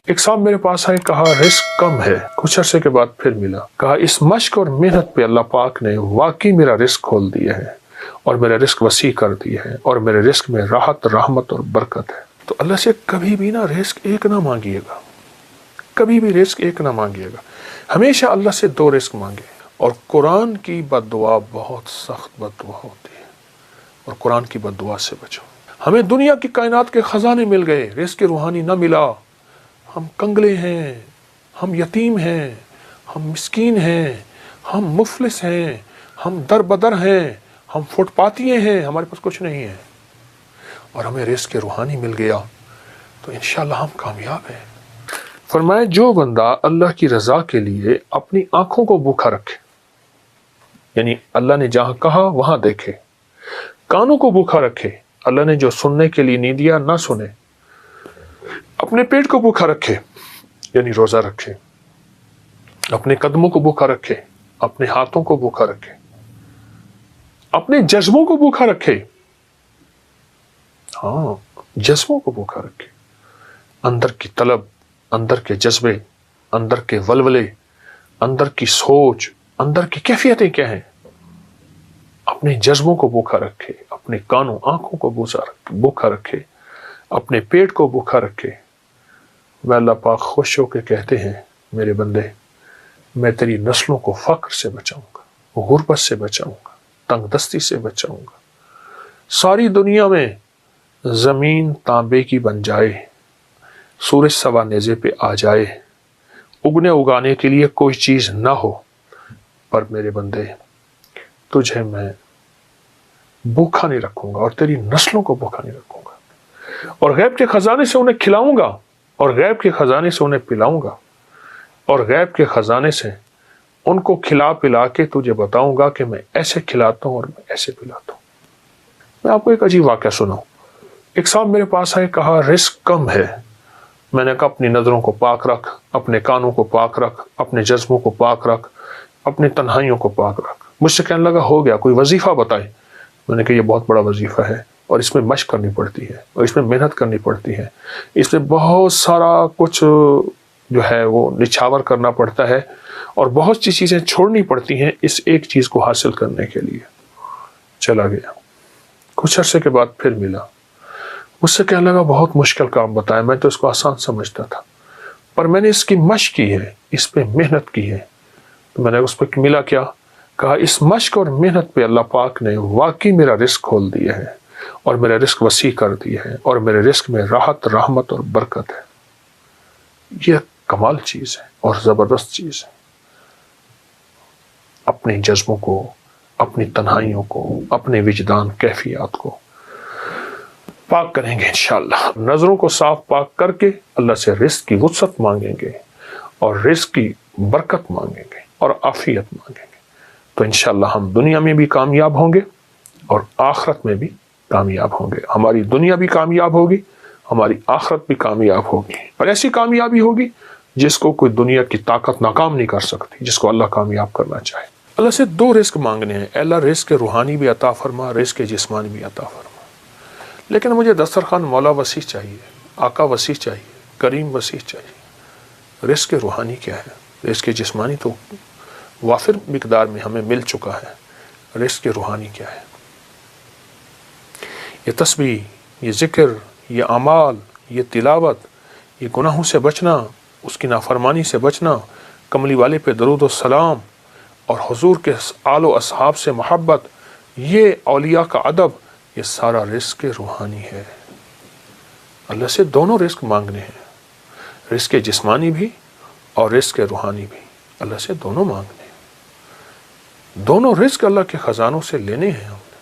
ایک صاحب میرے پاس آئے، کہا رزق کم ہے، کچھ عرصے کے بعد پھر ملا، کہا اس مشق اور محنت پہ اللہ پاک نے واقعی میرا رزق کھول دیا ہے اور میرا رزق وسیع کر دیا ہے اور میرے رزق میں راحت، رحمت اور برکت ہے۔ تو اللہ سے کبھی بھی نا رزق ایک نہ مانگیے گا، کبھی بھی رزق ایک نہ مانگیے گا، ہمیشہ اللہ سے 2 رزق مانگے۔ اور قرآن کی بد دعا بہت سخت بد دعا ہوتی ہے، اور قرآن کی بد دعا سے بچو۔ ہمیں دنیا کی کائنات کے خزانے مل گئے، رزق روحانی نہ ملا، ہم کنگلے ہیں، ہم یتیم ہیں، ہم مسکین ہیں، ہم مفلس ہیں، ہم در بدر ہیں، ہم فٹ پاتیے ہیں، ہمارے پاس کچھ نہیں ہے، اور ہمیں رزق روحانی مل گیا تو انشاءاللہ ہم کامیاب ہیں۔ فرمائے جو بندہ اللہ کی رضا کے لیے اپنی آنکھوں کو بھوکا رکھے، یعنی اللہ نے جہاں کہا وہاں دیکھے، کانوں کو بھوکا رکھے، اللہ نے جو سننے کے لیے نہیں دیا نہ سنے، اپنے پیٹ کو بھوکا رکھے یعنی روزہ رکھے، اپنے قدموں کو بھوکا رکھے، اپنے ہاتھوں کو بھوکا رکھے، اپنے جذبوں کو بھوکا رکھے، ہاں جذبوں کو بھوکا رکھے، اندر کی طلب، اندر کے جذبے، اندر کے ولولے، اندر کی سوچ، اندر کی کیفیتیں کیا ہیں، اپنے جذبوں کو بھوکا رکھے، اپنے کانوں آنکھوں کو بھوکا رکھے، اپنے پیٹ کو بھوکا رکھے۔ میں اللہ پاک خوش ہو کے کہتے ہیں میرے بندے، میں تیری نسلوں کو فقر سے بچاؤں گا، غربت سے بچاؤں گا، تنگ دستی سے بچاؤں گا۔ ساری دنیا میں زمین تانبے کی بن جائے، سورج سوا نیزے پہ آ جائے، اگنے اگانے کے لیے کوئی چیز نہ ہو، پر میرے بندے تجھے میں بھوکا نہیں رکھوں گا اور تیری نسلوں کو بھوکا نہیں رکھوں گا، اور غیب کے خزانے سے انہیں کھلاؤں گا، اور غیب کے خزانے سے انہیں پلاؤں گا، اور غیب کے خزانے سے ان کو کھلا پلا کے تجھے بتاؤں گا کہ میں ایسے کھلاتا ہوں اور میں ایسے پلاتا ہوں۔ میں آپ کو ایک عجیب واقعہ سناؤں۔ ایک صاحب میرے پاس آئے، کہا رزق کم ہے، میں نے کہا اپنی نظروں کو پاک رکھ، اپنے کانوں کو پاک رکھ، اپنے جذبوں کو پاک رکھ، اپنی تنہائیوں کو پاک رکھ۔ مجھ سے کہنے لگا ہو گیا، کوئی وظیفہ بتائے۔ میں نے کہا یہ بہت بڑا وظیفہ ہے، اور اس میں مشق کرنی پڑتی ہے، اور اس میں محنت کرنی پڑتی ہے، اس میں بہت سارا کچھ جو ہے وہ نچھاور کرنا پڑتا ہے، اور بہت سی چیزیں چھوڑنی پڑتی ہیں اس ایک چیز کو حاصل کرنے کے لیے۔ چلا گیا، کچھ عرصے کے بعد پھر ملا، مجھ سے کہنے لگا بہت مشکل کام بتایا، میں تو اس کو آسان سمجھتا تھا، پر میں نے اس کی مشق کی ہے، اس پہ محنت کی ہے۔ تو میں نے اس پہ ملا کیا؟ کہا اس مشق اور محنت پہ اللہ پاک نے واقعی میرا رزق کھول دیا ہے اور میرا رزق وسیع کر دیا ہے اور میرے رزق میں راحت، رحمت اور برکت ہے۔ یہ کمال چیز ہے اور زبردست چیز ہے۔ اپنے جذبوں کو، اپنی تنہائیوں کو، اپنے وجدان کیفیات کو پاک کریں گے انشاءاللہ، نظروں کو صاف پاک کر کے اللہ سے رزق کی وسعت مانگیں گے اور رزق کی برکت مانگیں گے اور عافیت مانگیں گے، تو انشاءاللہ ہم دنیا میں بھی کامیاب ہوں گے اور آخرت میں بھی کامیاب ہوں گے۔ ہماری دنیا بھی کامیاب ہوگی، ہماری آخرت بھی کامیاب ہوگی، اور ایسی کامیابی ہوگی جس کو کوئی دنیا کی طاقت ناکام نہیں کر سکتی، جس کو اللہ کامیاب کرنا چاہے۔ اللہ سے 2 رزق مانگنے ہیں، اے اللہ رزق روحانی بھی عطا فرما، رزق جسمانی بھی عطا فرما۔ لیکن مجھے دسترخوان مولا وسیع چاہیے، آقا وسیع چاہیے، کریم وسیع چاہیے۔ رزق روحانی کیا ہے؟ رزق جسمانی تو وافر مقدار میں ہمیں مل چکا ہے، رزق روحانی کیا ہے؟ یہ تسبیح، یہ ذکر، یہ اعمال، یہ تلاوت، یہ گناہوں سے بچنا، اس کی نافرمانی سے بچنا، کملی والے پہ درود و سلام، اور حضور کے آل و اصحاب سے محبت، یہ اولیاء کا ادب، یہ سارا رزق روحانی ہے۔ اللہ سے دونوں رزق مانگنے ہیں، رزق جسمانی بھی اور رزق روحانی بھی، اللہ سے دونوں مانگنے ہیں۔ دونوں رزق اللہ کے خزانوں سے لینے ہیں ہم نے،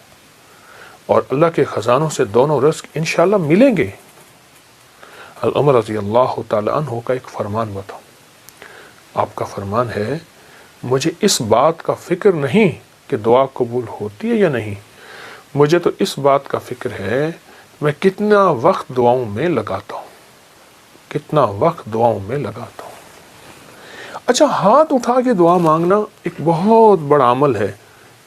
اور اللہ کے خزانوں سے دونوں رزق انشاءاللہ ملیں گے۔ عمر رضی اللہ تعالی عنہ کا ایک فرمان بتاؤں۔ آپ کا فرمان ہے، مجھے اس بات کا فکر نہیں کہ دعا قبول ہوتی ہے یا نہیں، مجھے تو اس بات کا فکر ہے میں کتنا وقت دعاؤں میں لگاتا ہوں، کتنا وقت دعاؤں میں لگاتا ہوں۔ اچھا، ہاتھ اٹھا کے دعا مانگنا ایک بہت بڑا عمل ہے۔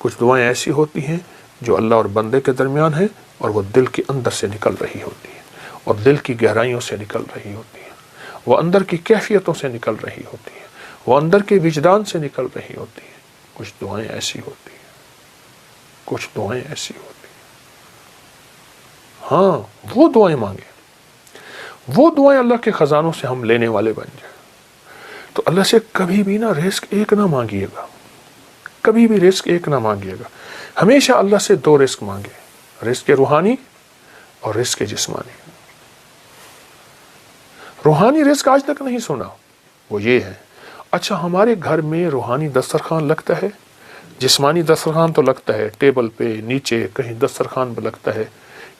کچھ دعائیں ایسی ہوتی ہیں جو اللہ اور بندے کے درمیان ہیں، اور وہ دل کے اندر سے نکل رہی ہوتی ہیں اور دل کی گہرائیوں سے نکل رہی ہوتی ہیں، وہ اندر کی کیفیتوں سے نکل رہی ہوتی ہیں، وہ اندر کے وجدان سے نکل رہی ہوتی ہیں۔ کچھ دعائیں ایسی ہوتی ہیں، کچھ دعائیں ایسی ہوتی ہیں، ہاں وہ دعائیں مانگیں، وہ دعائیں اللہ کے خزانوں سے ہم لینے والے بن جائیں۔ تو اللہ سے کبھی بھی نا رزق ایک نہ مانگیے گا، کبھی بھی رزق ایک نہ مانگیے گا، ہمیشہ اللہ سے دو رزق مانگے، رزق روحانی اور رزق جسمانی۔ روحانی رزق آج تک نہیں سنا، وہ یہ ہے اچھا ہمارے گھر میں روحانی دسترخوان لگتا ہے، جسمانی دسترخوان تو لگتا ہے، ٹیبل پہ نیچے کہیں دسترخوان پہ لگتا ہے،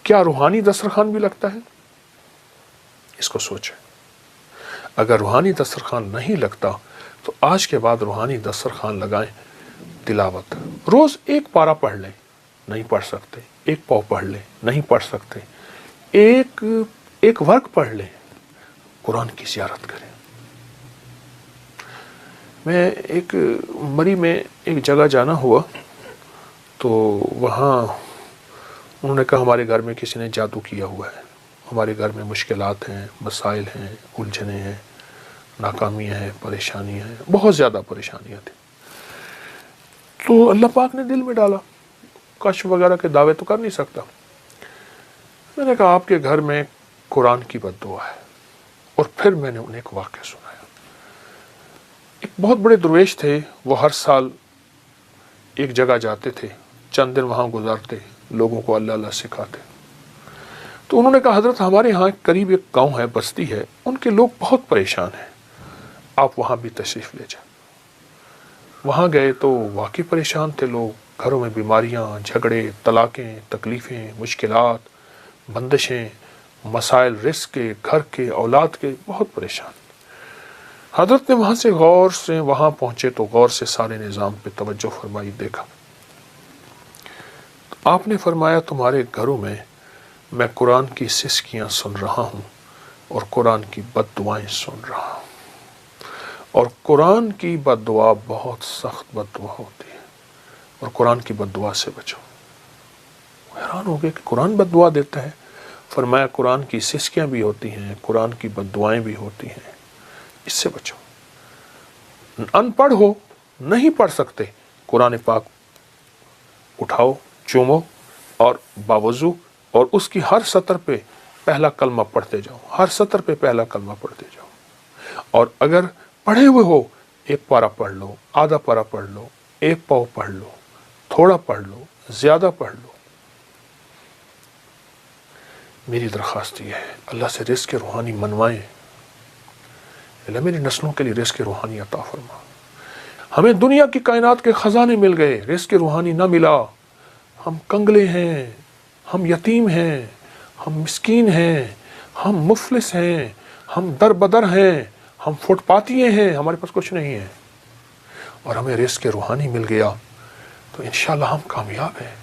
کیا روحانی دسترخوان بھی لگتا ہے؟ اس کو سوچیں۔ اگر روحانی دسترخوان نہیں لگتا تو آج کے بعد روحانی دسترخوان لگائیں، تلاوت روز ایک پارہ پڑھ لیں، نہیں پڑھ سکتے ایک پاؤ پڑھ لیں، نہیں پڑھ سکتے ایک ورق پڑھ لیں، قرآن کی زیارت کریں۔ میں ایک مری میں ایک جگہ جانا ہوا تو وہاں انہوں نے کہا ہمارے گھر میں کسی نے جادو کیا ہوا ہے، ہمارے گھر میں مشکلات ہیں، مسائل ہیں، الجھنیں ہیں، ناکامیاں ہیں، پریشانیاں ہیں، بہت زیادہ پریشانیاں تھیں۔ تو اللہ پاک نے دل میں ڈالا، کشف وغیرہ کے دعوے تو کر نہیں سکتا، میں نے کہا آپ کے گھر میں قرآن کی بد دعا ہے۔ اور پھر میں نے انہیں ایک واقعہ سنایا۔ ایک بہت بڑے درویش تھے، وہ ہر سال ایک جگہ جاتے تھے، چند دن وہاں گزارتے، لوگوں کو اللہ اللہ سکھاتے۔ تو انہوں نے کہا حضرت ہمارے ہاں قریب ایک گاؤں ہے، بستی ہے، ان کے لوگ بہت پریشان ہیں، آپ وہاں بھی تشریف لے جائیں۔ وہاں گئے تو واقعی پریشان تھے لوگ، گھروں میں بیماریاں، جھگڑے، طلاقیں، تکلیفیں، مشکلات، بندشیں، مسائل رزق کے، گھر کے، اولاد کے، بہت پریشان۔ حضرت نے وہاں سے وہاں پہنچے تو غور سے سارے نظام پہ توجہ فرمائی، دیکھا تو آپ نے فرمایا تمہارے گھروں میں قرآن کی سسکیاں سن رہا ہوں اور قرآن کی بد دعائیں سن رہا ہوں، اور قرآن کی بد دعا بہت سخت بد دعا ہوتی ہے، اور قرآن کی بد دعا سے بچو۔ حیران ہو گئے کہ قرآن بد دعا دیتا ہے؟ فرمایا قرآن کی سسکیاں بھی ہوتی ہیں، قرآن کی بد دعائیں بھی ہوتی ہیں، اس سے بچو۔ ان پڑھ ہو، نہیں پڑھ سکتے، قرآن پاک اٹھاؤ، چومو اور باوضو، اور اس کی ہر سطر پہ پہلا کلمہ پڑھتے جاؤ، ہر سطر پہ پہلا کلمہ پڑھتے جاؤ۔ اور اگر پڑھے ہوئے ہو ایک پارہ پڑھ لو، آدھا پارہ پڑھ لو، ایک پاؤ پڑھ لو، تھوڑا پڑھ لو، زیادہ پڑھ لو۔ میری درخواست یہ ہے اللہ سے رزق روحانی منوائیں، اللہ میری نسلوں کے لیے رزق روحانی عطا فرما۔ ہمیں دنیا کی کائنات کے خزانے مل گئے، رزق روحانی نہ ملا، ہم کنگلے ہیں، ہم یتیم ہیں، ہم مسکین ہیں، ہم مفلس ہیں، ہم در بدر ہیں، ہم فٹ پاتیے ہیں، ہمارے پاس کچھ نہیں ہے، اور ہمیں رزق روحانی مل گیا تو انشاءاللہ ہم کامیاب ہیں۔